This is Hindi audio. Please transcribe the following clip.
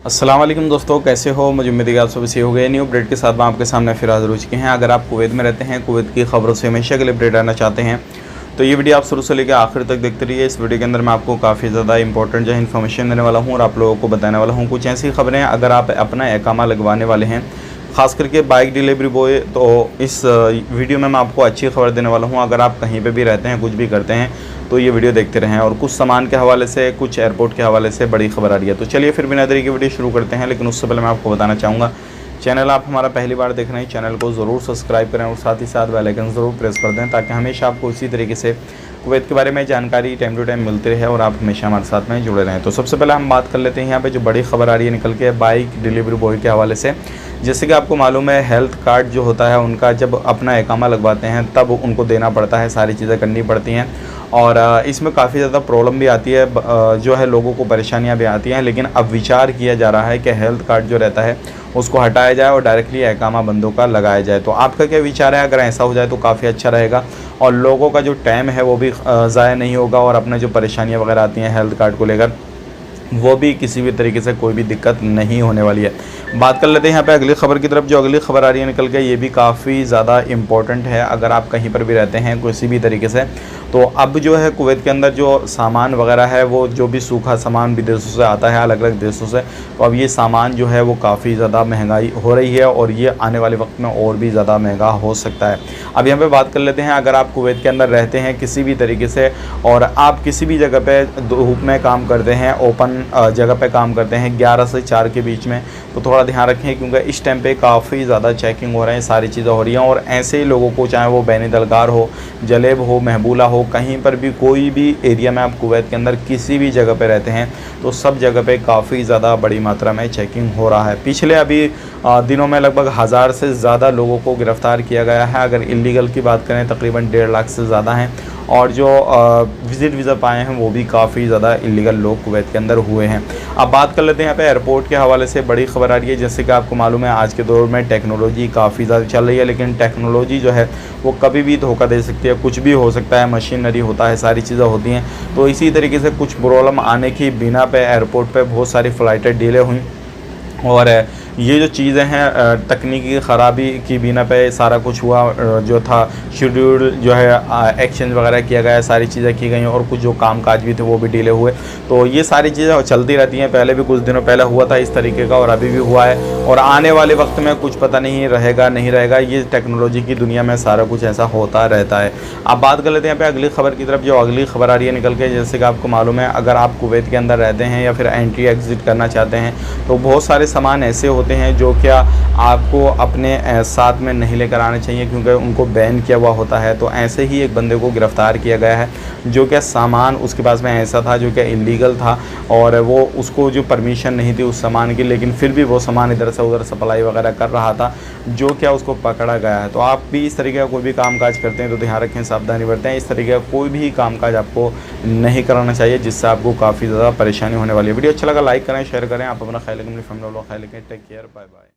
अस्सलाम वालेकुम दोस्तों, कैसे हो। मुझे उम्मीद है कि आप सब सही हो गए। न्यू अपडेट के साथ मैं आपके सामने फिर हाजिर हो चुके हैं। अगर आप कुवैत में रहते हैं, कुवैत की खबरों से हमेशा के लिए अपडेट रहना चाहते हैं तो ये वीडियो आप शुरू से लेकर आखिर तक देखते रहिए। इस वीडियो के अंदर मैं आपको काफ़ी ज़्यादा इंपॉर्टेंट जो है इन्फॉर्मेशन देने वाला हूँ और आप लोगों को बताने वाला हूँ कुछ ऐसी खबरें। अगर आप अपना इकामा लगवाने वाले हैं, ख़ास करके बाइक डिलीवरी बॉय, तो इस वीडियो में मैं आपको अच्छी खबर देने वाला हूँ। अगर आप कहीं पे भी रहते हैं, कुछ भी करते हैं, तो ये वीडियो देखते रहें। और कुछ सामान के हवाले से, कुछ एयरपोर्ट के हवाले से बड़ी खबर आ रही है। तो चलिए फिर बिना देरी की वीडियो शुरू करते हैं। लेकिन उससे पहले मैं आपको बताना चाहूँगा, चैनल आप हमारा पहली बार देख रहे हैं, चैनल को ज़रूर सब्सक्राइब करें और साथ ही साथ बेल आइकन ज़रूर प्रेस कर दें, ताकि हमेशा आपको इसी तरीके से कुवैत के बारे में जानकारी टाइम टू टाइम मिलती रहे और आप हमेशा हमारे साथ में जुड़े रहें। तो सबसे पहले हम बात कर लेते हैं यहाँ पे जो बड़ी खबर आ रही है निकल के बाइक डिलीवरी बॉय के हवाले से। जैसे कि आपको मालूम है, हेल्थ कार्ड जो होता है उनका जब अपना इकामा लगवाते हैं तब उनको देना पड़ता है, सारी चीज़ें करनी पड़ती हैं और इसमें काफ़ी ज़्यादा प्रॉब्लम भी आती है, जो है लोगों को परेशानियां भी आती हैं। लेकिन अब विचार किया जा रहा है कि हेल्थ कार्ड जो रहता है उसको हटाया जाए और डायरेक्टली इकामा बंदों का लगाया जाए। तो आपका क्या विचार है? अगर ऐसा हो जाए तो काफ़ी अच्छा रहेगा और लोगों का जो टाइम है वो भी ज़ाया नहीं होगा और अपने जो परेशानियाँ वगैरह आती हैं हेल्थ कार्ड को लेकर, वो भी किसी भी तरीके से कोई भी दिक्कत नहीं होने वाली है। बात कर लेते हैं यहाँ पे अगली खबर की तरफ। जो अगली खबर आ रही है निकल के, ये भी काफ़ी ज़्यादा इम्पोर्टेंट है। अगर आप कहीं पर भी रहते हैं किसी भी तरीके से, तो अब जो है कुवैत के अंदर जो सामान वगैरह है, वो जो भी सूखा सामान विदेशों से आता है, अलग अलग देशों से, तो अब ये सामान जो है वो काफ़ी ज़्यादा महंगाई हो रही है और ये आने वाले वक्त में और भी ज़्यादा महंगा हो सकता है। अब यहाँ पे बात कर लेते हैं, अगर आप कुवैत के अंदर रहते हैं किसी भी तरीके से और आप किसी भी जगह पे धूप में काम करते हैं, ओपन जगह पे काम करते हैं 11 से 4 के बीच में, तो थोड़ा ध्यान रखें, क्योंकि इस टाइम पे काफ़ी ज़्यादा चेकिंग हो रहे हैं, सारी चीज़ें हो रही हैं। और ऐसे ही लोगों को, चाहे वो बैनी दलगार हो, जलेब हो, महबूला हो, कहीं पर भी कोई भी एरिया में आप कुवैत के अंदर किसी भी जगह पे रहते हैं, तो सब जगह पे काफ़ी ज़्यादा बड़ी मात्रा में चेकिंग हो रहा है। पिछले अभी दिनों में लगभग 1000 से ज़्यादा लोगों को गिरफ़्तार किया गया है। अगर इलीगल की बात करें तकरीबन 1.5 लाख से ज़्यादा हैं और जो विज़िट वीज़ा पाए हैं वो भी काफ़ी ज़्यादा इलीगल लोग कुवैत के अंदर हुए हैं। अब बात कर लेते हैं यहाँ पे एयरपोर्ट के हवाले से बड़ी खबर आ रही है। जैसे कि आपको मालूम है, आज के दौर में टेक्नोलॉजी काफ़ी ज़्यादा चल रही है, लेकिन टेक्नोलॉजी जो है वो कभी भी धोखा दे सकती है, कुछ भी हो सकता है, मशीनरी होता है, सारी चीज़ें होती हैं। तो इसी तरीके से कुछ प्रॉब्लम आने की बिना पे एयरपोर्ट पर बहुत सारी फ़्लाइटें डिले हुई और ये जो चीज़ें हैं तकनीकी ख़राबी की बिना पे सारा कुछ हुआ, जो था शेड्यूल जो है एक्सचेंज वगैरह किया गया, सारी चीज़ें की गई और कुछ जो कामकाज भी थे वो भी डिले हुए। तो ये सारी चीज़ें चलती रहती हैं। पहले भी कुछ दिनों पहले हुआ था इस तरीके का और अभी भी हुआ है और आने वाले वक्त में कुछ पता नहीं रहेगा नहीं रहेगा। ये टेक्नोलॉजी की दुनिया में सारा कुछ ऐसा होता रहता है। अब बात कर लेते हैं यहाँ पे अगली खबर की तरफ। जो अगली खबर आ रही है निकल के, जैसे कि आपको मालूम है, अगर आप कुवैत के अंदर रहते हैं या फिर एंट्री एग्ज़िट करना चाहते हैं, तो बहुत सारे सामान ऐसे होते हैं जो क्या आपको अपने साथ में नहीं लेकर आने चाहिए, क्योंकि उनको बैन किया हुआ होता है। तो ऐसे ही एक बंदे को गिरफ़्तार किया गया है, जो क्या सामान उसके पास में ऐसा था जो क्या इलीगल था और वो उसको जो परमिशन नहीं थी उस सामान की, लेकिन फिर भी वो सामान इधर से उधर सप्लाई वगैरह कर रहा था, जो क्या उसको पकड़ा गया है। तो आप भी इस तरीके का कोई भी कामकाज करते हैं तो ध्यान रखें, सावधानी बरतें। इस तरीके का कोई भी कामकाज आपको नहीं कराना चाहिए जिससे आपको काफ़ी ज़्यादा परेशानी होने वाली है। वीडियो अच्छा लगा लाइक करें, शेयर करें। आप अपना ख्याल रखें, अपनी फैमिली वालों का ख्याल रखें। Take care, bye bye.